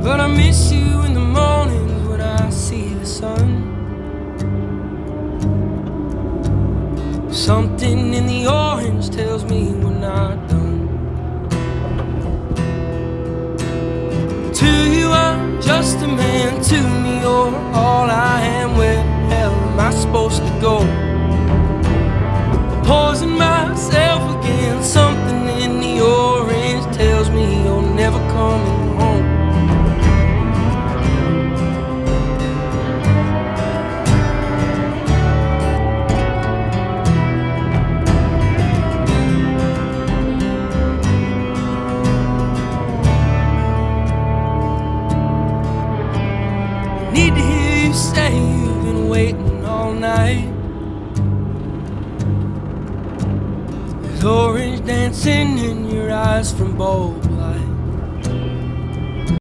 But I miss you in the mornings when I see the sun. Something in the orange tells me we're not done. To you I'm just a man, to me you're all I am. Where the hell am I supposed to go? Poison myself again. Something in the orange tells me you're never coming home. Need to hear you say you've been waiting all night. There's orange dancing in your eyes from both